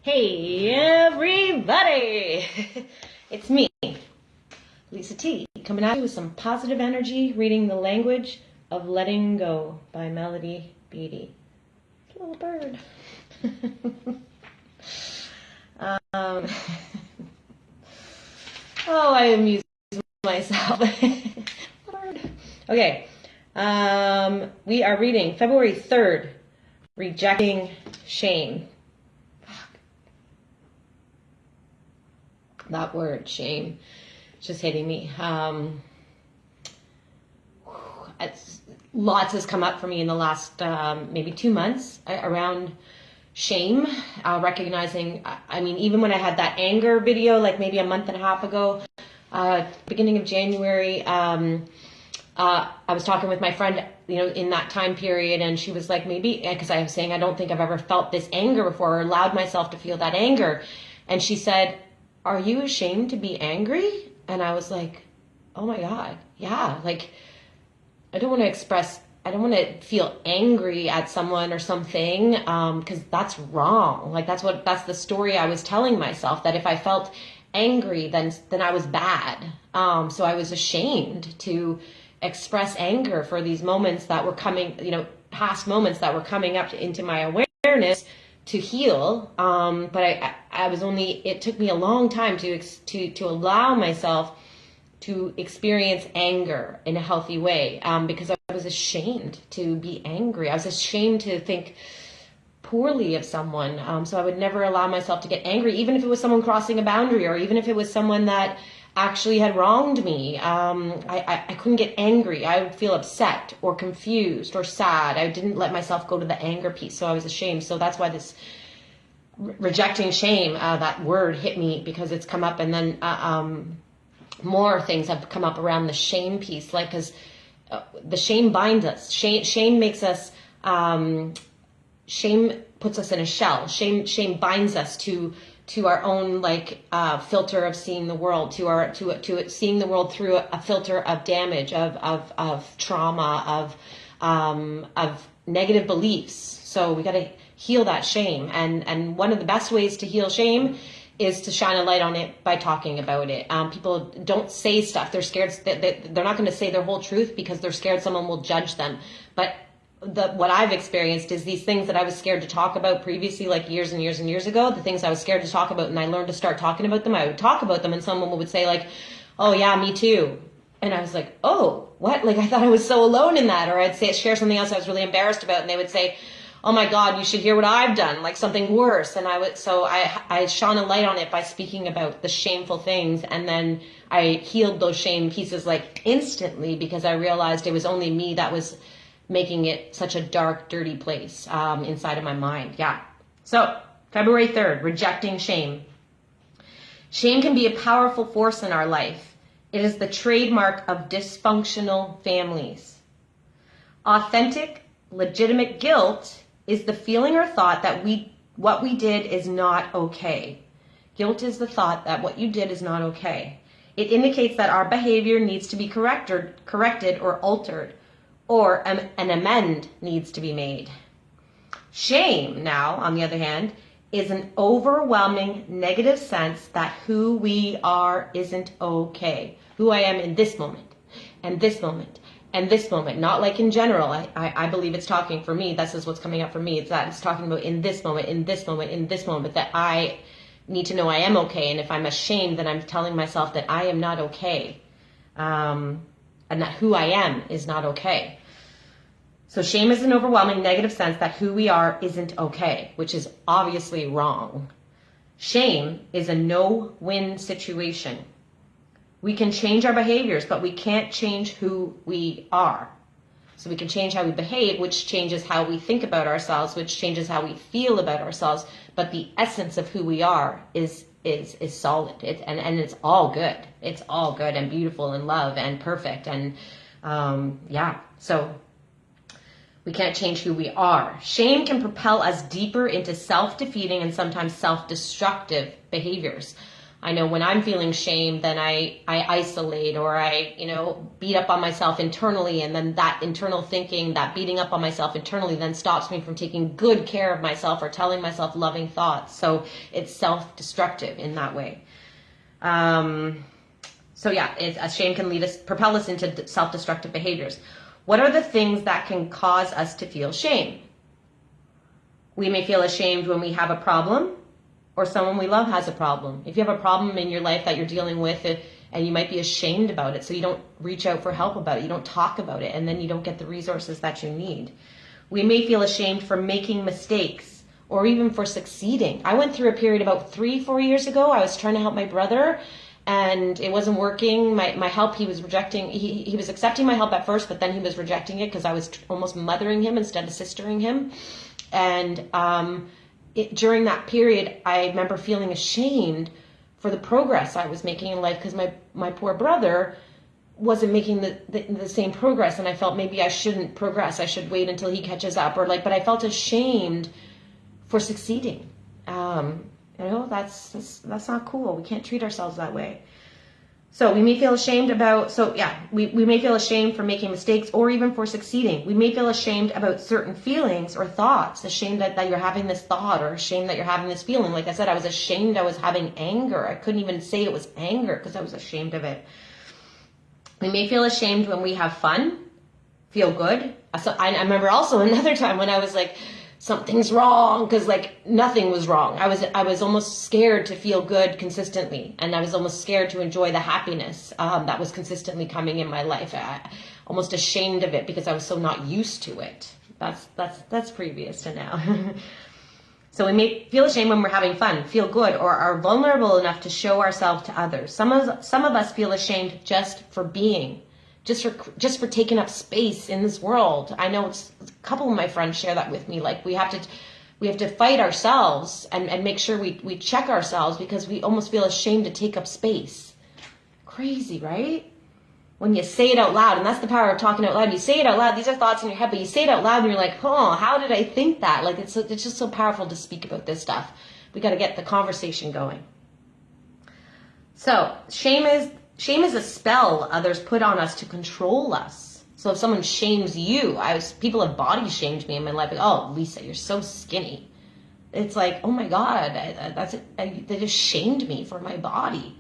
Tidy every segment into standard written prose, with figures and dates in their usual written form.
Hey everybody! It's me, LisaT, coming at you with some positive energy, reading The Language of Letting Go by Beattie. Little bird. I amuse myself. Bird. Okay, we are reading February 3rd, Rejecting Shame. That word, shame, just hitting me. Lots has come up for me in the last maybe 2 months around shame, recognizing, even when I had that anger video, like maybe a month and a half ago, beginning of January, I was talking with my friend, in that time period, and she was like, maybe, because I was saying, I don't think I've ever felt this anger before or allowed myself to feel that anger. And she said, are you ashamed to be angry? And I was like, oh my God, yeah. Like, I don't want to feel angry at someone or something, because that's wrong. Like, that's the story I was telling myself, that if I felt angry, then I was bad. So I was ashamed to express anger for these moments that were coming, past moments that were coming up into my awareness to heal, but it took me a long time to allow myself to experience anger in a healthy way, because I was ashamed to be angry. I was ashamed to think poorly of someone, so I would never allow myself to get angry, even if it was someone crossing a boundary, or even if it was someone that actually had wronged me. I couldn't get angry. I would feel upset or confused or sad. I didn't let myself go to the anger piece, so I was ashamed. So that's why this rejecting shame, that word hit me, because it's come up, and then more things have come up around the shame piece, like, because the shame binds us. Shame makes us, shame puts us in a shell. Shame binds us to our own filter of seeing the world, to seeing the world through a filter of damage, of trauma, of negative beliefs. So we got to heal that shame, and one of the best ways to heal shame is to shine a light on it by talking about it. People don't say stuff. They're scared. They're not going to say their whole truth because they're scared someone will judge them. But what I've experienced is these things that I was scared to talk about previously, like years and years and years ago, the things I was scared to talk about, and I learned to start talking about them. I would talk about them, and someone would say like, oh yeah, me too. And I was like, oh, what? Like, I thought I was so alone in that. Or I'd share something else I was really embarrassed about, and they would say, oh my God, you should hear what I've done, like something worse. And I shone a light on it by speaking about the shameful things. And then I healed those shame pieces like instantly, because I realized it was only me that was making it such a dark, dirty place inside of my mind. Yeah. So February 3rd, rejecting shame. Shame can be a powerful force in our life. It is the trademark of dysfunctional families. Authentic, legitimate guilt is the feeling or thought that what we did is not okay. Guilt is the thought that what you did is not okay. It indicates that our behavior needs to be corrected or altered, or an amend needs to be made. Shame, now, on the other hand, is an overwhelming negative sense that who we are isn't okay. Who I am in this moment, and this moment, and this moment. Not like in general. I believe it's talking for me. This is what's coming up for me. It's talking about in this moment, in this moment, in this moment, that I need to know I am okay. And if I'm ashamed, then I'm telling myself that I am not okay. And that who I am is not okay. So shame is an overwhelming negative sense that who we are isn't okay, which is obviously wrong. Shame is a no-win situation. We can change our behaviors, but we can't change who we are. So we can change how we behave, which changes how we think about ourselves, which changes how we feel about ourselves. But the essence of who we are is solid. And it's all good. It's all good and beautiful and love and perfect. And so we can't change who we are. Shame can propel us deeper into self-defeating and sometimes self-destructive behaviors. I know when I'm feeling shame, then I isolate, or I, beat up on myself internally. And then that internal thinking, that beating up on myself internally, then stops me from taking good care of myself or telling myself loving thoughts. So it's self-destructive in that way. So yeah, shame can propel us into self-destructive behaviors. What are the things that can cause us to feel shame? We may feel ashamed when we have a problem, or someone we love has a problem. If you have a problem in your life that you're dealing with, and you might be ashamed about it, so you don't reach out for help about it, you don't talk about it, and then you don't get the resources that you need. We may feel ashamed for making mistakes, or even for succeeding. I went through a period about 3-4 years ago. I was trying to help my brother, and it wasn't working. My help, he was rejecting. He was accepting my help at first, but then he was rejecting it because I was almost mothering him instead of sistering him. And during that period, I remember feeling ashamed for the progress I was making in life, because my poor brother wasn't making the same progress, and I felt maybe I shouldn't progress. I should wait until he catches up, but I felt ashamed for succeeding. That's not cool. We can't treat ourselves that way. So we may feel ashamed we may feel ashamed for making mistakes, or even for succeeding. We may feel ashamed about certain feelings or thoughts, ashamed that you're having this thought, or ashamed that you're having this feeling. Like I said, I was ashamed I was having anger. I couldn't even say it was anger because I was ashamed of it. We may feel ashamed when we have fun, feel good. So I remember also another time when I was like, something's wrong, because like nothing was wrong. I was almost scared to feel good consistently, and I was almost scared to enjoy the happiness that was consistently coming in my life. Almost ashamed of it because I was so not used to it. That's previous to now. So we may feel ashamed when we're having fun, feel good, or are vulnerable enough to show ourselves to others. Some of us feel ashamed just for being. Just for taking up space in this world. I know a couple of my friends share that with me. Like we have to fight ourselves and make sure we check ourselves, because we almost feel ashamed to take up space. Crazy, right? When you say it out loud, and that's the power of talking out loud. You say it out loud. These are thoughts in your head, but you say it out loud, and you're like, oh, how did I think that? Like it's just so powerful to speak about this stuff. We got to get the conversation going. So shame is a spell others put on us to control us. So if someone shames you, people have body shamed me in my life. Like, oh, Lisa, you're so skinny. It's like, oh my God, they just shamed me for my body.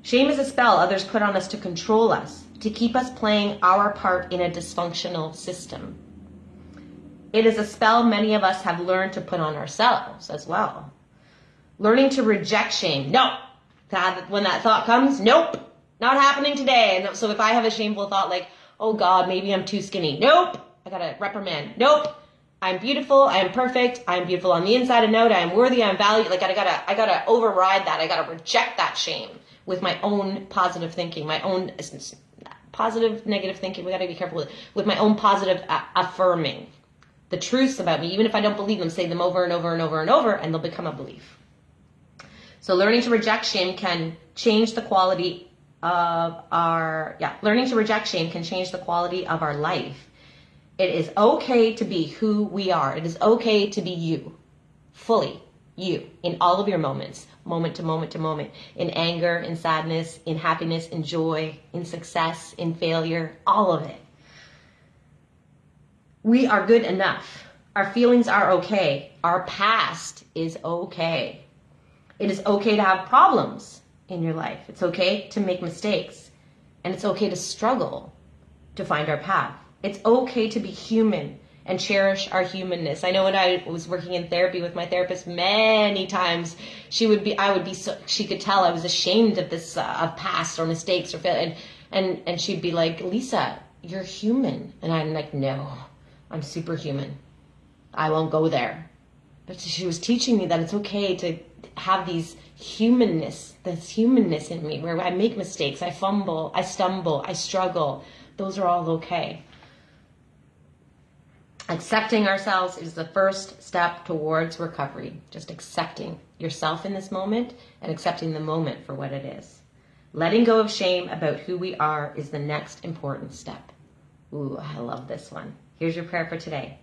Shame is a spell others put on us to control us, to keep us playing our part in a dysfunctional system. It is a spell many of us have learned to put on ourselves as well. Learning to reject shame. No. When that thought comes, nope, not happening today. And so if I have a shameful thought like, oh God, maybe I'm too skinny. Nope, I gotta reprimand. Nope, I'm beautiful, I am perfect, I'm beautiful on the inside and out, I am worthy, I'm valued. Like I gotta override that. I gotta reject that shame with my own positive thinking, my own positive, negative thinking. We gotta be careful with my own positive affirming the truths about me. Even if I don't believe them, say them over and over and over and over, and they'll become a belief. So learning to reject shame can change the quality of learning to reject shame can change the quality of our life. It is okay to be who we are. It is okay to be you, fully you, in all of your moments, moment to moment to moment, in anger, in sadness, in happiness, in joy, in success, in failure, all of it. We are good enough. Our feelings are okay. Our past is okay. It is okay to have problems in your life. It's okay to make mistakes. And it's okay to struggle to find our path. It's okay to be human and cherish our humanness. I know when I was working in therapy with my therapist, many times she could tell I was ashamed of this, of past or mistakes or failure. And she'd be like, Lisa, you're human. And I'm like, no, I'm superhuman. I won't go there. But she was teaching me that it's okay to have this humanness in me, where I make mistakes, I fumble, I stumble, I struggle. Those are all okay. Accepting ourselves is the first step towards recovery. Just accepting yourself in this moment and accepting the moment for what it is. Letting go of shame about who we are is the next important step. Ooh, I love this one. Here's your prayer for today.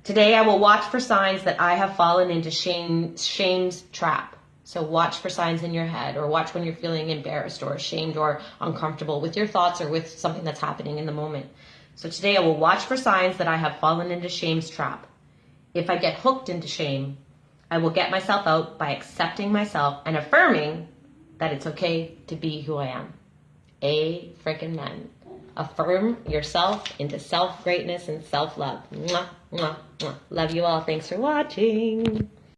Today I will watch for signs that I have fallen into shame's trap. So watch for signs in your head, or watch when you're feeling embarrassed or ashamed or uncomfortable with your thoughts or with something that's happening in the moment. So today I will watch for signs that I have fallen into shame's trap. If I get hooked into shame, I will get myself out by accepting myself and affirming that it's okay to be who I am. Frickin' men. Affirm yourself into self-greatness and self-love. Mwah, mwah, mwah. Love you all. Thanks for watching.